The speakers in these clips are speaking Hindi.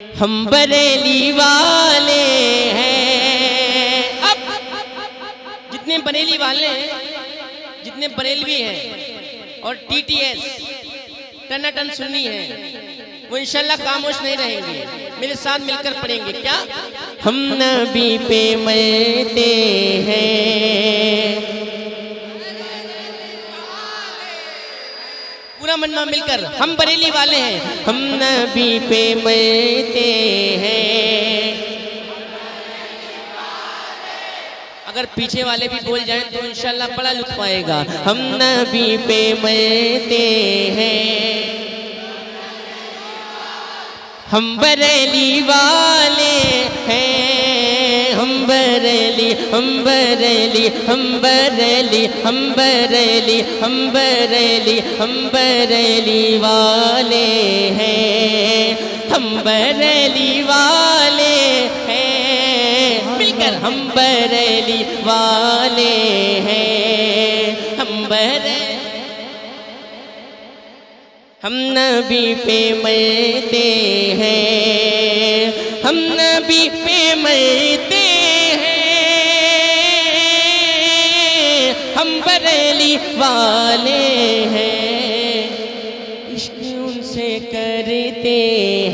हम बरेली वाले हैं। अब जितने बरेली वाले हैं, जितने बरेलवी हैं और टीटीएस टनाटन सुन्नी है, वो इंशाल्लाह खामोश नहीं रहेंगे, मेरे साथ मिलकर पढ़ेंगे। क्या? हम नबी पे मरते हैं, पूरा मन्ना मिलकर, हम बरेली वाले हैं, हम नबी पे मरते हैं। अगर पीछे वाले भी बोल जाएं तो इंशाल्लाह बड़ा लुत्फ आएगा। हम नबी पे मरते हैं, हम बरेली वाले हैं, हम बरेली, हम बरेली, हम बरेली, हम बरेली, हम बरेली, हम बरेली वाले हैं, हम बरेली वाले हैं, मिलकर हम बरेली वाले हैं, हम बरेली। हम नबी पे मरते हैं, हम नबी पे मरते हैं, हम बरेली वाले हैं, इश्क उनसे करते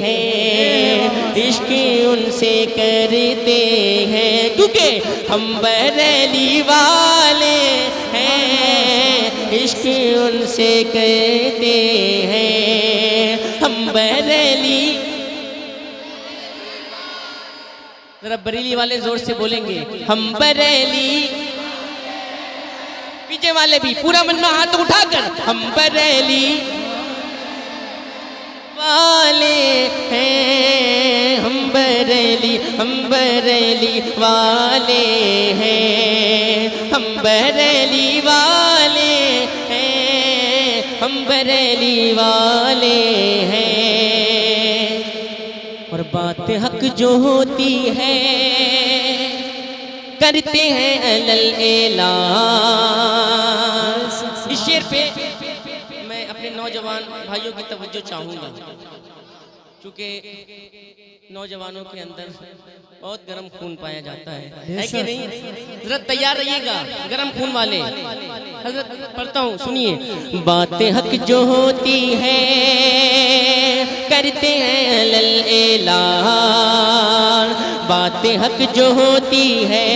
हैं, इश्क उनसे करते हैं, क्योंकि हम बरेली वाले हैं, इश्क उनसे करते हैं, हम बरेली। जरा बरेली वाले जोर से बोलेंगे, हम बरेली। पीछे वाले भी पूरा मन्ना हाथ उठाकर, हम बरेली वाले हैं, हम बरेली, हम बरेली वाले हैं, हम बरेली वाले हैं, हम बरेली वाले हैं। और बात हक जो होती है करते हैं अलल एलान। इस शेर पे मैं अपने नौजवान भाइयों की तवज्जो चाहूँगा, क्योंकि नौजवानों के अंदर बहुत गर्म खून पाया जाता है कि नहीं? जरा तैयार रहिएगा गर्म खून वाले। हजरत पढ़ता हूँ, सुनिए। बातें हक जो होती है करते हैं अलल एलान, बातें हक जो होती है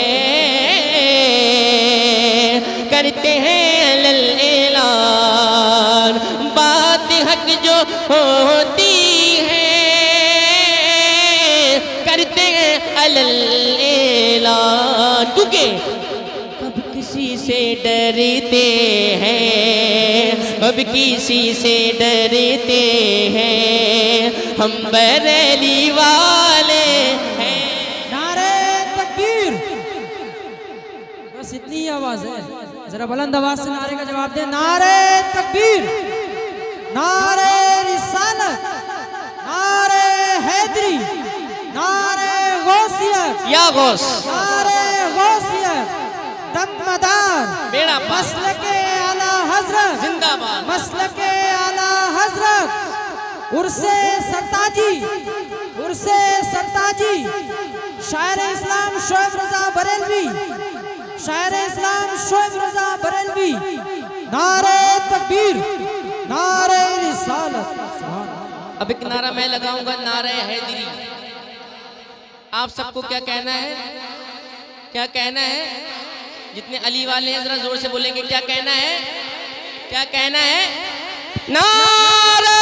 करते हैं अलल एलान, बातें हक जो होती है करते हैं अलल एलान, क्योंकि कब किसी से डरते हैं, कब किसी से डरते हैं, हम बरेली वाले हैं। नारे तकबीर। बस इतनी आवाज है, जरा बुलंद आवाज से नारे का जवाब दे। नारे तकबीर, नारे रिसालत, नारे हैदरी, नारे गौसियत, या गौस, नारे गौसियत, दमदार, बेड़ा पार, मसलके आला हजरत जिंदाबाद, मसलके आला हजरत, उर्से सरताजी, उर्से सरताजी, शायर इस्लाम शोएब रजा बरेलवी, शायर इस्लाम शोएब रजा बरेलवी, नारे तकबीर, नारे रिसालत। अब एक नारा मैं लगाऊंगा, नारे हैदरी। आप सबको क्या कहना है? क्या कहना है? जितने अली वाले हैं जरा जोर से बोलेंगे, क्या कहना है? क्या कहना है? नारे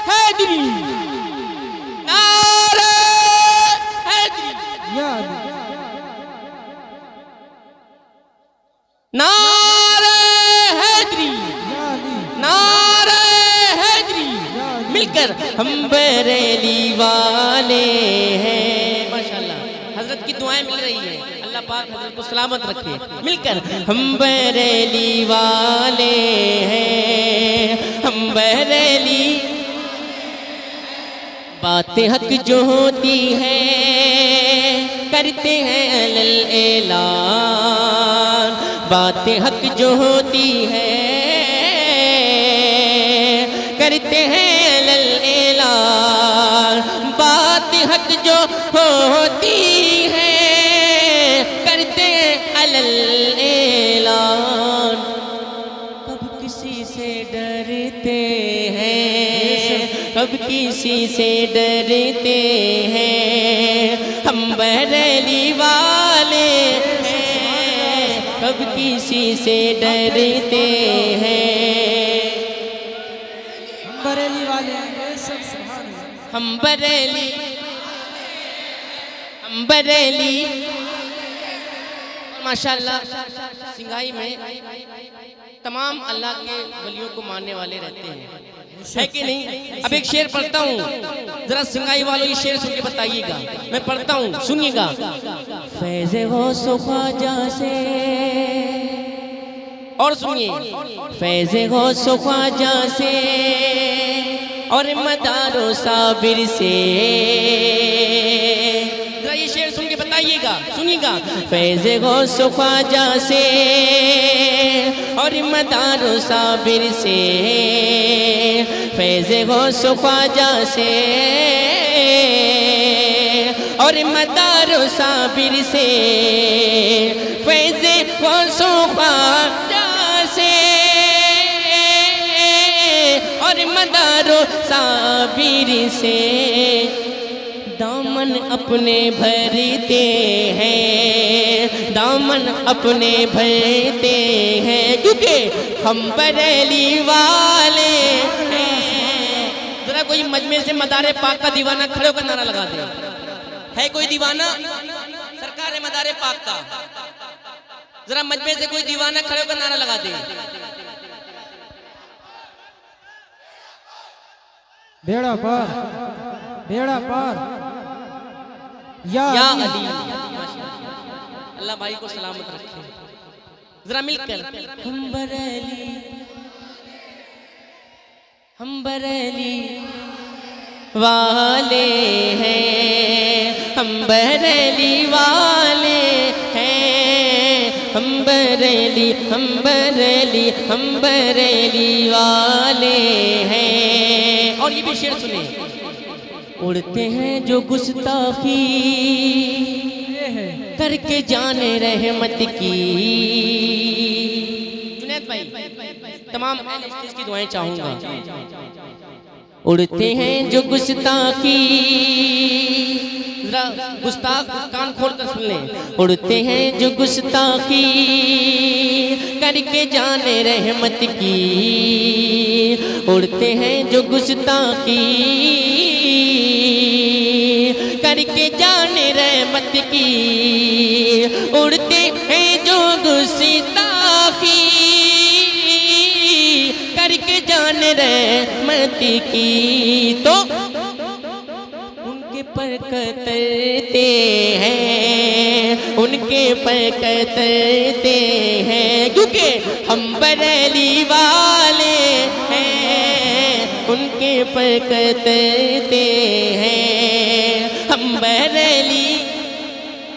हैदरी, नारे हैदरी, नारे हैदरी, नारे हैदरी, मिलकर हम बरेली वाले हैं। माशाल्लाह, हजरत की दुआएं मिल रही है, अल्लाह पाक हजरत को सलामत रखे। मिलकर हम बरेली वाले हैं, हम बरेली। बातें हक जो होती है करते हैं अलल एलान, बातें हक जो होती है करते हैं अलल हक जो होती है करते अलल ऐलान। कब किसी से डरते हैं, कब किसी से डरते हैं, हम बरेली वाले हैं, कब किसी से डरते हैं। बरेली वाले हैं बेशक, सुभान अल्लाह। हम बरेली, हम बरेली। और माशाअल्लाह सिंगाई में तमाम अल्लाह के वलियों को मानने वाले रहते हैं, है कि नहीं। अब एक शेर पढ़ता हूँ, जरा सिंगाई वालों ये शेर सुन के बताइएगा। मैं पढ़ता हूँ, सुनिएगा। फैज़े हो ख्वाजा से, और सुनिए, फैज़े हो ख्वाजा से और मदारो साबिर से। जरा ये शेर सुन के बताइएगा, सुनिएगा। फैज़े हो ख्वाजा से और मदारो साबिर से, फैज़े हो ख्वाजा से और मदारो साबिर से, फैज़े हो ख्वाजा से और मदारो साबिर से। दामन अपने भरते हैं, दामन अपने भरते हैं, क्योंकि हम बरेली वाले हैं। जरा कोई मजमे से मदारे पाक का दीवाना खड़े होकर नारा लगा दे। है कोई दीवाना? सरकार है मदारे पाक का। जरा मजमे से कोई दीवाना खड़े होकर नारा लगा दे। बेड़ा पार, बेड़ा पार, या अली। अल्लाह भाई को सलामत रखे। जरा मिलकर हम बरेली, हम बरेली वाले हैं, हम बरेली वाले हैं, हम बरेली, हम बरेली, हम बरेली वाले हैं। और ये भी शेर सुने। उड़ते हैं जो गुस्ताखी करके जाने रहमत की। जुनैद भाई तमाम की दुआएं चाहूंगा। उड़ते हैं जो गुस्ताखी, जरा गुस्ताख कान खोल कर सुन लें। उड़ते हैं जो गुस्ताखी करके जाने रहमत की, उड़ते हैं जो गुस्ताखी करके जाने रहमत की, उड़ते हैं जो गुस्ताखी करके जाने रहमत की। तो उनके पर कतरते हैं, उनके पर कतरते हैं, क्योंकि हम बरेली वाले हैं, उनके पर कतरते हैं। हम बरेली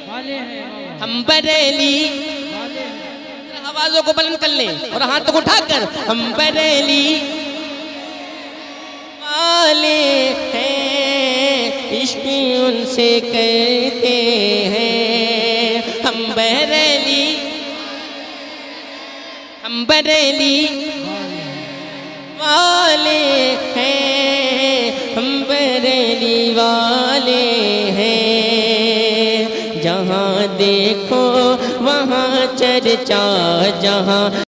वाले हैं, हम बरेली। आवाजों को बुलंद कर लें और हाथों को उठाकर हम बरेली वाले हैं, इश्क उनसे कहते हैं। हम बरेली, हम बरेली वाले हैं, हम बरेली वाले हैं। जहाँ देखो वहाँ चर्चा, जहाँ